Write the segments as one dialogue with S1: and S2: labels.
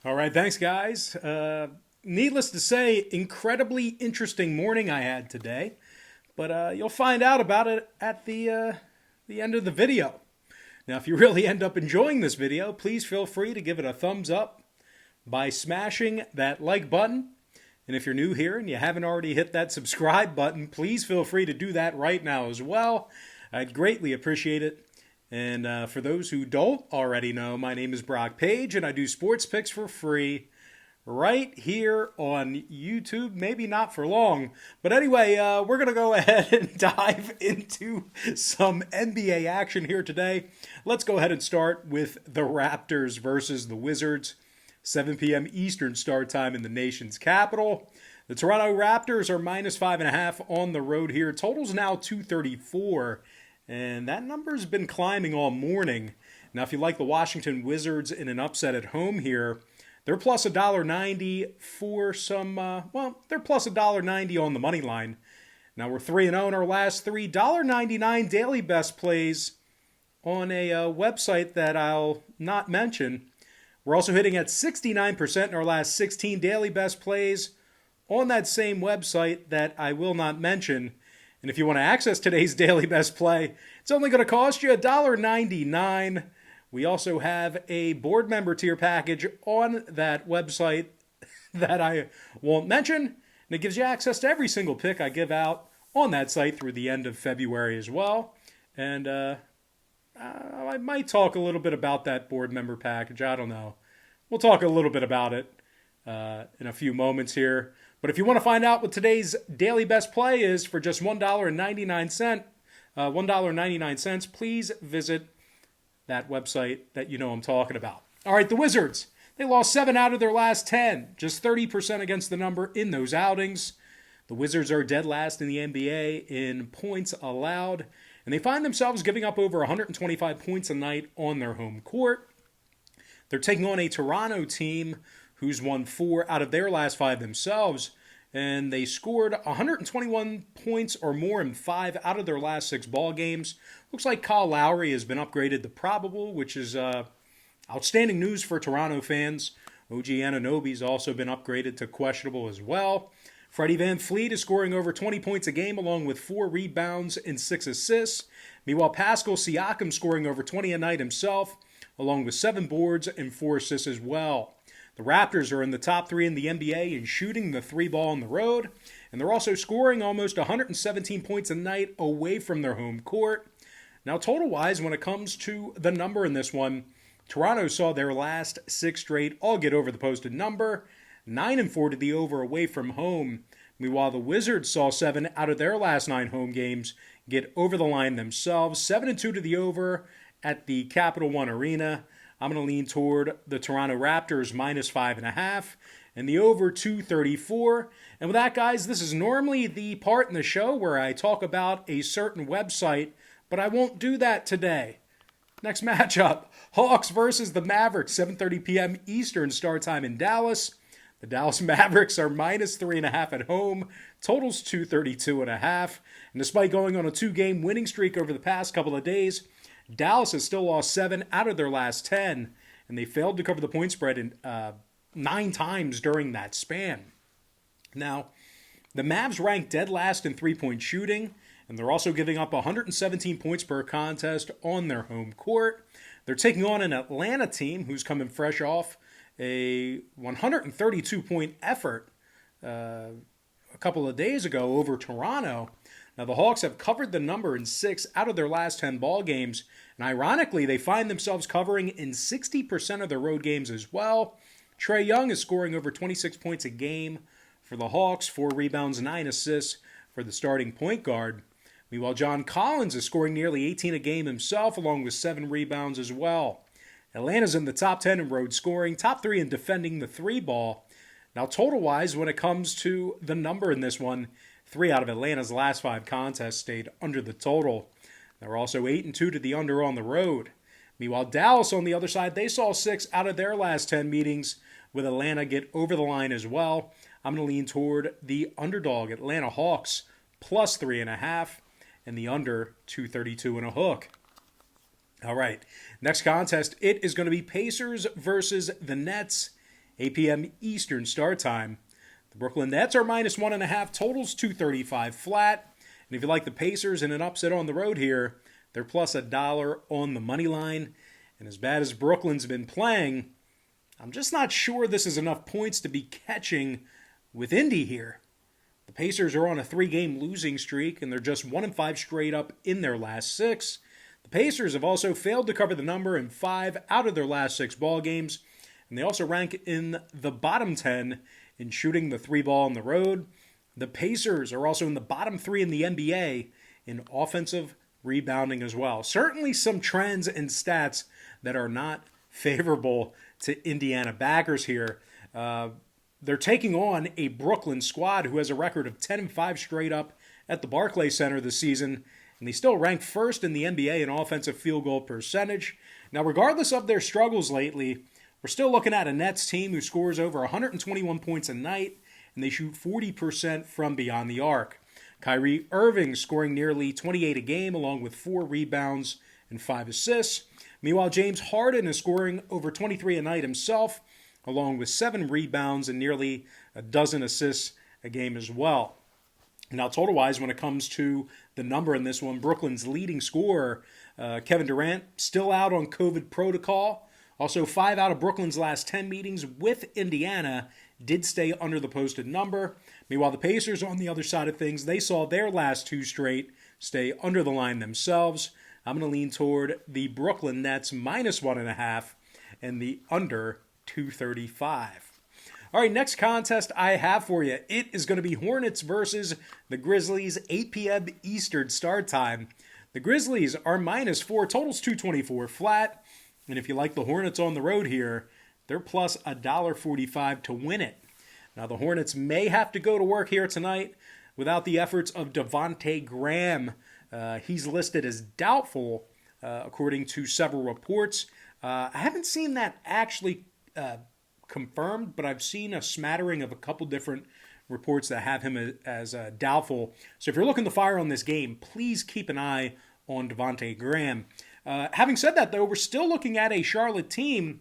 S1: All right, thanks, guys. Needless to say, incredibly interesting morning I had today, but you'll find out about it at the end of the video. Now, if you really end up enjoying this video, please feel free to give it a thumbs up by smashing that like button. And if you're new here and you haven't already hit that subscribe button, please feel free to do that right now as well. I'd greatly appreciate it. And for those who don't already know, my name is Brock Page, and I do sports picks for free right here on YouTube. Maybe not for long. But anyway, we're going to go ahead and dive into some NBA action here today. Let's go ahead and start with the Raptors versus the Wizards. 7 p.m. Eastern start time in the nation's capital. The Toronto Raptors are minus 5.5 on the road here. Total's now 234. And that number's been climbing all morning. Now, if you like the Washington Wizards in an upset at home here, they're plus $1.90 for some, they're plus $1.90 on the money line. Now, we're 3-0 in our last three. $1.99 daily best plays on a website that I'll not mention. We're also hitting at 69% in our last 16 daily best plays on that same website that I will not mention. And if you want to access today's daily best play, it's only going to cost you $1.99. We also have a board member tier package on that website that I won't mention. And it gives you access to every single pick I give out on that site through the end of February as well. And I might talk a little bit about that board member package. I don't know. We'll talk a little bit about it in a few moments here. But if you want to find out what today's daily best play is for just $1.99, please visit that website that you know I'm talking about. All right, the Wizards. They lost 7 out of their last 10, just 30% against the number in those outings. The Wizards are dead last in the NBA in points allowed, and they find themselves giving up over 125 points a night on their home court. They're taking on a Toronto team who's won 4 out of their last 5 themselves, and they scored 121 points or more in 5 out of their last 6 ball games. Looks like Kyle Lowry has been upgraded to probable, which is outstanding news for Toronto fans. OG Anunoby's also been upgraded to questionable as well. Freddie VanVleet is scoring over 20 points a game along with 4 rebounds and 6 assists. Meanwhile, Pascal Siakam scoring over 20 a night himself, along with 7 boards and 4 assists as well. The Raptors are in the top 3 in the NBA in shooting the 3 ball on the road, and they're also scoring almost 117 points a night away from their home court. Now, total-wise, when it comes to the number in this one, Toronto saw their last 6 straight all get over the posted number, 9-4 to the over away from home. Meanwhile, the Wizards saw 7 out of their last 9 home games get over the line themselves, 7-2 to the over at the Capital One Arena. I'm going to lean toward the Toronto Raptors minus 5.5 and the over 234. And with that, guys, this is normally the part in the show where I talk about a certain website, but I won't do that today. Next matchup, Hawks versus the Mavericks, 7:30 p.m. Eastern start time in Dallas. The Dallas Mavericks are minus 3.5 at home. Totals 232.5. And despite going on a 2-game winning streak over the past couple of days, Dallas has still lost 7 out of their last 10, and they failed to cover the point spread 9 times during that span. Now, the Mavs rank dead last in three-point shooting, and they're also giving up 117 points per contest on their home court. They're taking on an Atlanta team who's coming fresh off a 132-point effort a couple of days ago over Toronto. Now, the Hawks have covered the number in 6 out of their last 10 ball games, and ironically, they find themselves covering in 60% of their road games as well. Trae Young is scoring over 26 points a game for the Hawks, 4 rebounds, 9 assists for the starting point guard. Meanwhile, John Collins is scoring nearly 18 a game himself, along with 7 rebounds as well. Atlanta's in the top 10 in road scoring, top 3 in defending the 3-ball. Now, total-wise, when it comes to the number in this one, 3 out of Atlanta's last 5 contests stayed under the total. They're also 8-2 to the under on the road. Meanwhile, Dallas, on the other side, they saw 6 out of their last 10 meetings with Atlanta get over the line as well. I'm going to lean toward the underdog, Atlanta Hawks, plus 3.5, and the under 232 and a hook. All right, next contest, it is going to be Pacers versus the Nets. 8 p.m. Eastern start time. The Brooklyn Nets are minus 1.5, totals 235 flat. And if you like the Pacers in an upset on the road here, they're plus $1 on the money line. And as bad as Brooklyn's been playing, I'm just not sure this is enough points to be catching with Indy here. The Pacers are on a 3-game losing streak, and they're just 1-5 straight up in their last 6. The Pacers have also failed to cover the number in 5 out of their last 6 ball games, and they also rank in the bottom 10 in shooting the 3-ball on the road. The Pacers are also in the bottom 3 in the NBA in offensive rebounding as well. Certainly some trends and stats that are not favorable to Indiana backers here. They're taking on a Brooklyn squad who has a record of 10-5 straight up at the Barclays Center this season, and they still rank first in the NBA in offensive field goal percentage. Now, regardless of their struggles lately, we're still looking at a Nets team who scores over 121 points a night, and they shoot 40% from beyond the arc. Kyrie Irving scoring nearly 28 a game, along with 4 rebounds and 5 assists. Meanwhile, James Harden is scoring over 23 a night himself, along with 7 rebounds and nearly a dozen assists a game as well. Now, total-wise, when it comes to the number in this one, Brooklyn's leading scorer, Kevin Durant, still out on COVID protocol. Also, 5 out of Brooklyn's last 10 meetings with Indiana did stay under the posted number. Meanwhile, the Pacers, on the other side of things, they saw their last 2 straight stay under the line themselves. I'm going to lean toward the Brooklyn Nets minus 1.5 and the under 235. All right, next contest I have for you. It is going to be Hornets versus the Grizzlies, 8 p.m. Eastern start time. The Grizzlies are minus 4, totals 224 flat. And if you like the Hornets on the road here, they're plus $1.45 to win it. Now, the Hornets may have to go to work here tonight without the efforts of Devontae Graham. He's listed as doubtful, according to several reports. I haven't seen that actually confirmed, but I've seen a smattering of a couple different reports that have him as doubtful. So if you're looking to fire on this game, please keep an eye on Devontae Graham. Having said that, though, we're still looking at a Charlotte team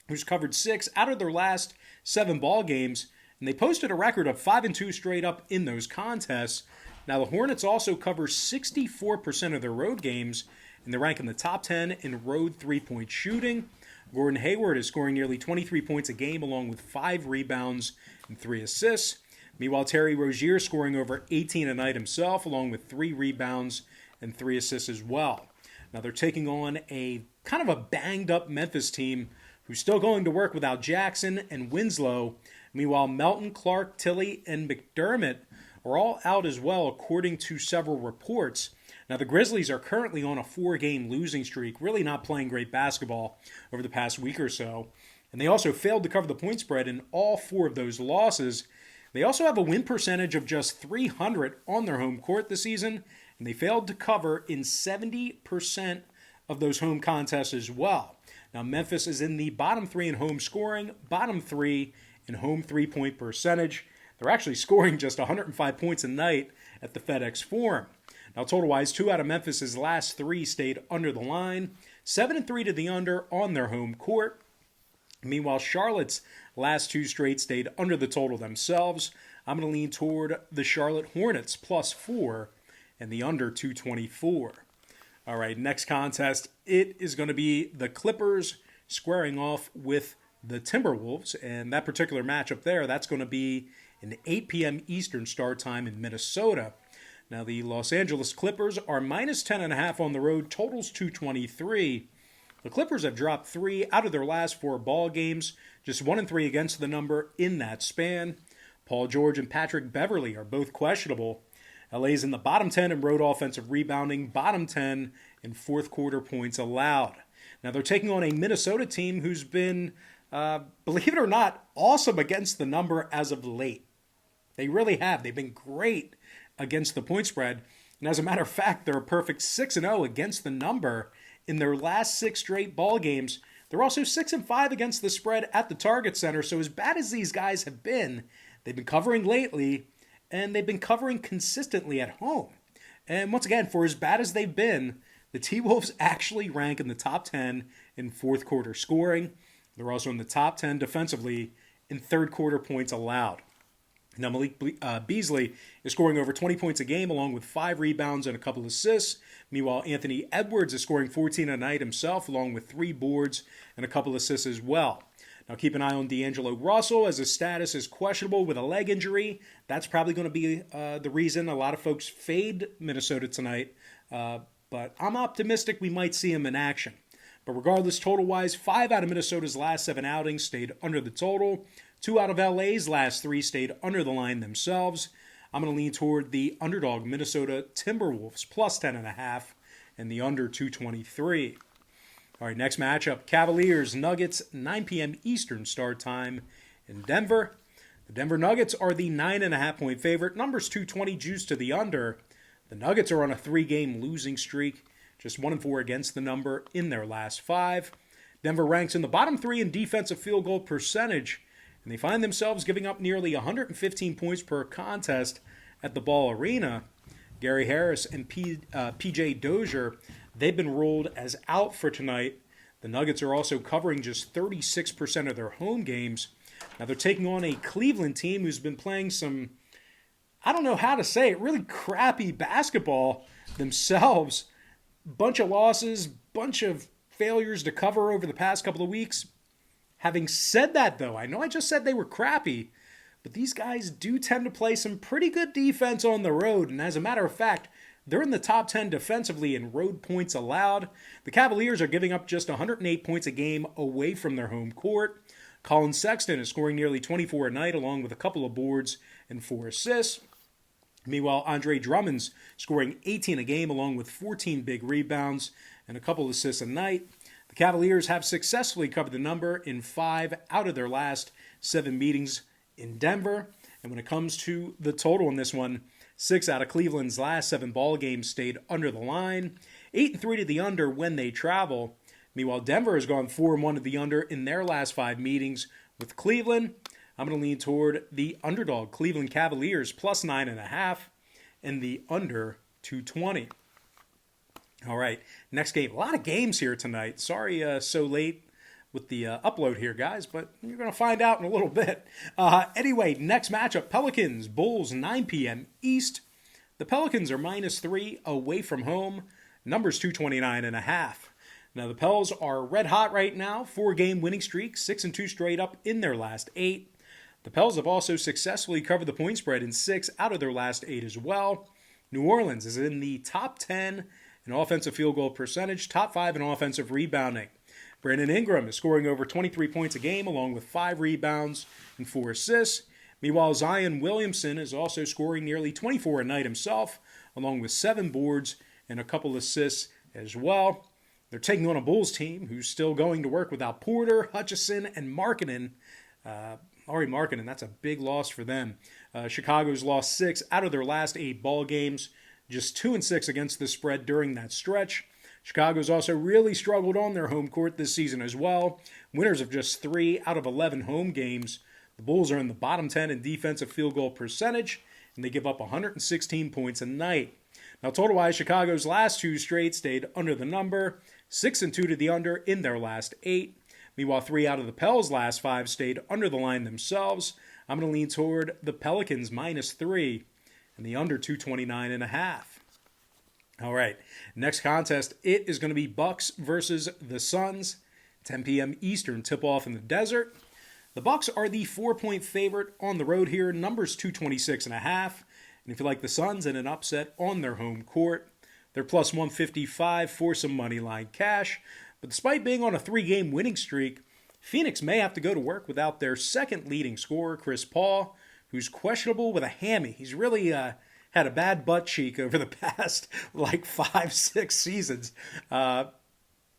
S1: who's covered 6 out of their last 7 ball games, and they posted a record of 5-2 straight up in those contests. Now, the Hornets also cover 64% of their road games, and they rank in the top 10 in road three-point shooting. Gordon Hayward is scoring nearly 23 points a game, along with 5 rebounds and 3 assists. Meanwhile, Terry Rozier scoring over 18 a night himself, along with 3 rebounds and 3 assists as well. Now, they're taking on a kind of a banged-up Memphis team who's still going to work without Jackson and Winslow. Meanwhile, Melton, Clark, Tilley, and McDermott are all out as well, according to several reports. Now, the Grizzlies are currently on a 4-game losing streak, really not playing great basketball over the past week or so. And they also failed to cover the point spread in all 4 of those losses. They also have a win percentage of just .300 on their home court this season, and they failed to cover in 70% of those home contests as well. Now, Memphis is in the bottom 3 in home scoring, bottom 3 in home three-point percentage. They're actually scoring just 105 points a night at the FedEx Forum. Now, total-wise, 2 out of Memphis' last 3 stayed under the line, 7-3 to the under on their home court. Meanwhile, Charlotte's last 2 straight stayed under the total themselves. I'm going to lean toward the Charlotte Hornets plus 4 and the under 224. All right, next contest, it is going to be the Clippers squaring off with the Timberwolves, and that particular matchup there, that's going to be an 8 p.m. Eastern start time in Minnesota. Now, the Los Angeles Clippers are minus 10.5 on the road, totals 223. The Clippers have dropped 3 out of their last 4 ball games, just 1-3 against the number in that span. Paul George and Patrick Beverley are both questionable. LA's in the bottom 10 in road offensive rebounding, bottom 10 in fourth quarter points allowed. Now, they're taking on a Minnesota team who's been, believe it or not, awesome against the number as of late. They really have. They've been great against the point spread. And as a matter of fact, they're a perfect 6-0 against the number in their last 6 straight ball games. They're also 6-5 against the spread at the Target Center. So as bad as these guys have been, they've been covering lately, and they've been covering consistently at home. And once again, for as bad as they've been, the T-Wolves actually rank in the top 10 in fourth quarter scoring. They're also in the top 10 defensively in third quarter points allowed. Now, Malik Beasley is scoring over 20 points a game along with 5 rebounds and a couple assists. Meanwhile, Anthony Edwards is scoring 14 a night himself along with 3 boards and a couple assists as well. Now, keep an eye on D'Angelo Russell as his status is questionable with a leg injury. That's probably going to be the reason a lot of folks fade Minnesota tonight. But I'm optimistic we might see him in action. But regardless, total-wise, 5 out of Minnesota's last 7 outings stayed under the total. 2 out of LA's last 3 stayed under the line themselves. I'm going to lean toward the underdog Minnesota Timberwolves plus 10.5 and the under 223. All right, next matchup, Cavaliers Nuggets, 9 p.m. Eastern start time in Denver. The Denver Nuggets are the 9.5-point favorite. Numbers 220 juice to the under. The Nuggets are on a 3-game losing streak, just 1-4 against the number in their last 5. Denver ranks in the bottom 3 in defensive field goal percentage, and they find themselves giving up nearly 115 points per contest at the Ball Arena. Gary Harris and P.J. Dozier, they've been ruled as out for tonight. The Nuggets are also covering just 36% of their home games. Now they're taking on a Cleveland team who's been playing some, I don't know how to say it, really crappy basketball themselves. Bunch of losses, bunch of failures to cover over the past couple of weeks. Having said that, though, I know I just said they were crappy, but these guys do tend to play some pretty good defense on the road, and as a matter of fact, they're in the top 10 defensively in road points allowed. The Cavaliers are giving up just 108 points a game away from their home court. Colin Sexton is scoring nearly 24 a night, along with a couple of boards and 4 assists. Meanwhile, Andre Drummond's scoring 18 a game, along with 14 big rebounds and a couple assists a night. The Cavaliers have successfully covered the number in 5 out of their last 7 meetings in Denver. And when it comes to the total in this one, 6 out of Cleveland's last 7 ball games stayed under the line. 8-3 to the under when they travel. Meanwhile, Denver has gone 4-1 to the under in their last 5 meetings with Cleveland. I'm going to lean toward the underdog Cleveland Cavaliers plus 9.5 and the under 220. All right, next game. A lot of games here tonight. Sorry so late with the upload here, guys, but you're going to find out in a little bit. Anyway, next matchup, Pelicans, Bulls, 9 p.m. East. The Pelicans are -3 away from home. Numbers 229.5. Now, the Pels are red hot right now. 4-game winning streak, 6-2 straight up in their last 8. The Pels have also successfully covered the point spread in 6 out of their last 8 as well. New Orleans is in the top 10 in offensive field goal percentage, top 5 in offensive rebounding. Brandon Ingram is scoring over 23 points a game, along with 5 rebounds and 4 assists. Meanwhile, Zion Williamson is also scoring nearly 24 a night himself, along with 7 boards and a couple assists as well. They're taking on a Bulls team who's still going to work without Porter, Hutchison, and Markkanen. Lauri Markkanen, that's a big loss for them. Chicago's lost 6 out of their last 8 ball games, just 2-6 against the spread during that stretch. Chicago's also really struggled on their home court this season as well. Winners of just 3 out of 11 home games. The Bulls are in the bottom 10 in defensive field goal percentage, and they give up 116 points a night. Now, total-wise, Chicago's last 2 straight stayed under the number, 6-2 to the under in their last 8. Meanwhile, 3 out of the Pels' last 5 stayed under the line themselves. I'm going to lean toward the Pelicans -3 and the under 229.5. All right, next contest, it is going to be Bucks versus the Suns. 10 p.m. Eastern tip-off in the desert. The Bucks are the 4-point favorite on the road here. Numbers 226.5. And if you like the Suns in an upset on their home court, they're plus 155 for some money line cash. But despite being on a 3-game winning streak, Phoenix may have to go to work without their second leading scorer, Chris Paul, who's questionable with a hammy. He's really had a bad butt cheek over the past 5-6 seasons. Bad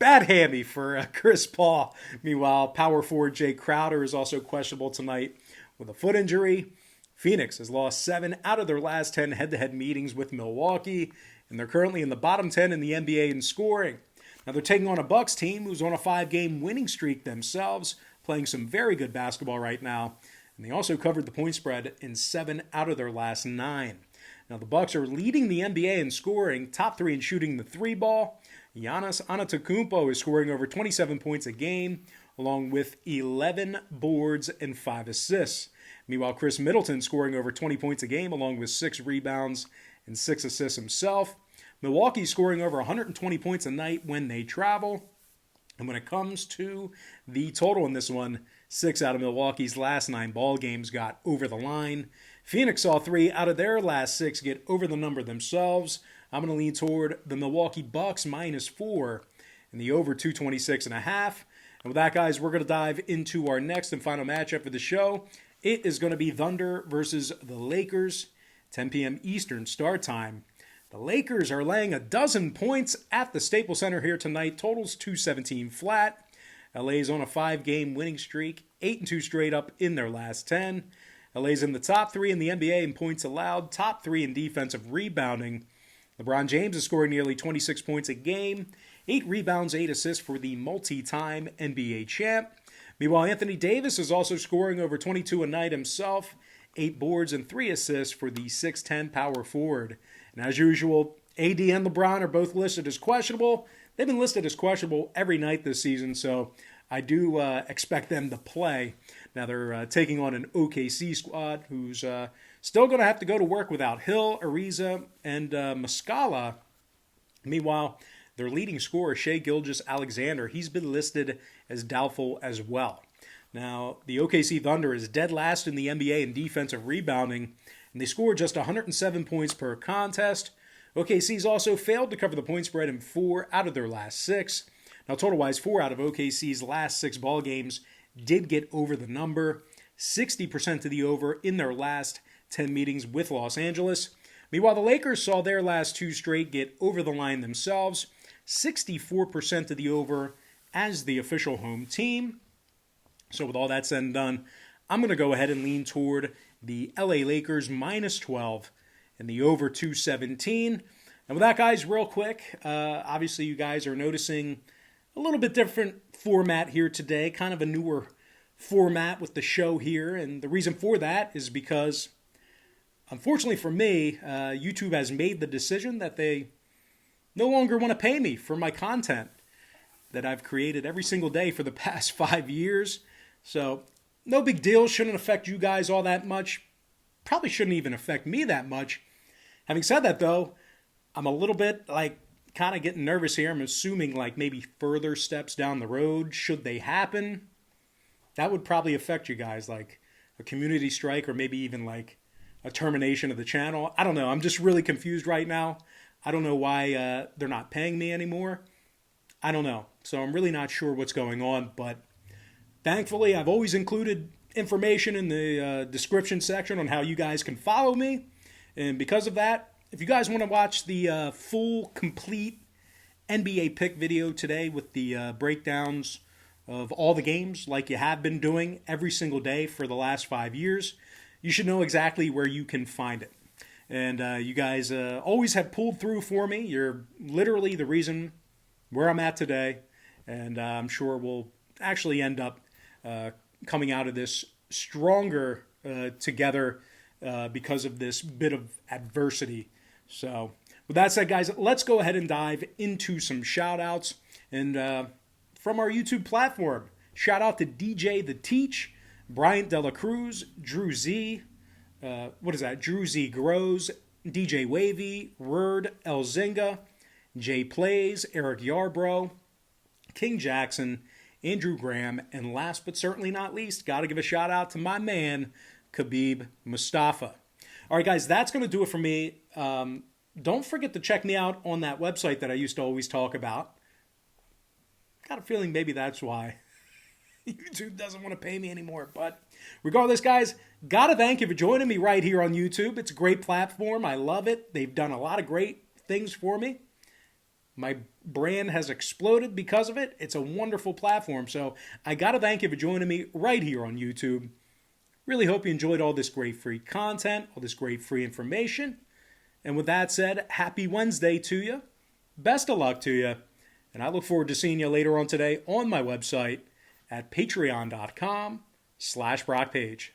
S1: hammy for Chris Paul. Meanwhile, power forward Jay Crowder is also questionable tonight with a foot injury. Phoenix has lost 7 out of their last 10 head-to-head meetings with Milwaukee, and they're currently in the bottom 10 in the NBA in scoring. Now, they're taking on a Bucks team who's on a 5-game winning streak themselves, playing some very good basketball right now, and they also covered the point spread in 7 out of their last 9. Now, the Bucks are leading the NBA in scoring, top 3 in shooting the 3-ball. Giannis Antetokounmpo is scoring over 27 points a game, along with 11 boards and 5 assists. Meanwhile, Chris Middleton scoring over 20 points a game, along with 6 rebounds and 6 assists himself. Milwaukee scoring over 120 points a night when they travel. And when it comes to the total in this one, 6 out of Milwaukee's last 9 ball games got over the line. Phoenix saw 3 out of their last 6 get over the number themselves. I'm going to lean toward the Milwaukee Bucks -4 and the over 226.5. And with that, guys, we're going to dive into our next and final matchup for the show. It is going to be Thunder versus the Lakers, 10 p.m. Eastern start time. The Lakers are laying 12 points at the Staples Center here tonight. Totals 217 flat. LA's on a 5-game winning streak, 8-2 straight up in their last 10. LA's in the top 3 in the NBA in points allowed, top 3 in defensive rebounding. LeBron James is scoring nearly 26 points a game, 8 rebounds, 8 assists for the multi-time NBA champ. Meanwhile, Anthony Davis is also scoring over 22 a night himself, 8 boards and 3 assists for the 6'10 power forward. And as usual, AD and LeBron are both listed as questionable. They've been listed as questionable every night this season, so I do expect them to play. Now they're taking on an OKC squad who's still going to have to go to work without Hill, Ariza, and Muscala. Meanwhile, their leading scorer, Shai Gilgeous-Alexander, he's been listed as doubtful as well. Now, the OKC Thunder is dead last in the NBA in defensive rebounding, and they score just 107 points per contest. OKC's also failed to cover the point spread in 4 out of their last 6. Now, total-wise, 4 out of OKC's last 6 ball games did get over the number, 60% to the over in their last 10 meetings with Los Angeles. Meanwhile, the Lakers saw their last 2 straight get over the line themselves, 64% to the over as the official home team. So with all that said and done, I'm going to go ahead and lean toward the LA Lakers -12 and the over 217. And with that, guys, real quick, obviously you guys are noticing a little bit different format here today, kind of a newer format with the show here. And the reason for that is because, unfortunately for me, YouTube has made the decision that they no longer want to pay me for my content that I've created every single day for the past 5 years. So no big deal, shouldn't affect you guys all that much. Probably shouldn't even affect me that much. Having said that, though, I'm a little bit kind of getting nervous here. I'm assuming maybe further steps down the road, should they happen, that would probably affect you guys, like a community strike or maybe even a termination of the channel. I don't know. I'm just really confused right now. I don't know why they're not paying me anymore. I don't know. So I'm really not sure what's going on, but thankfully I've always included information in the description section on how you guys can follow me. And because of that, if you guys want to watch the full, complete NBA pick video today with the breakdowns of all the games like you have been doing every single day for the last 5 years, you should know exactly where you can find it. And you guys always have pulled through for me. You're literally the reason where I'm at today. And I'm sure we'll actually end up coming out of this stronger together because of this bit of adversity. So with that said, guys, let's go ahead and dive into some shout-outs. And from our YouTube platform, shout out to DJ The Teach, Bryant Dela Cruz, Drew Z, Drew Z Grows, DJ Wavy, Word, Elzinga, Jay Plays, Eric Yarbrough, King Jackson, Andrew Graham, and last but certainly not least, got to give a shout out to my man, Khabib Mustafa. All right, guys, that's going to do it for me. Don't forget to check me out on that website that I used to always talk about. Got a feeling maybe that's why YouTube doesn't want to pay me anymore. But regardless, guys, got to thank you for joining me right here on YouTube. It's a great platform. I love it. They've done a lot of great things for me. My brand has exploded because of it. It's a wonderful platform. So I got to thank you for joining me right here on YouTube. Really hope you enjoyed all this great free content, all this great free information. And with that said, happy Wednesday to you. Best of luck to you. And I look forward to seeing you later on today on my website at patreon.com/BrockPage.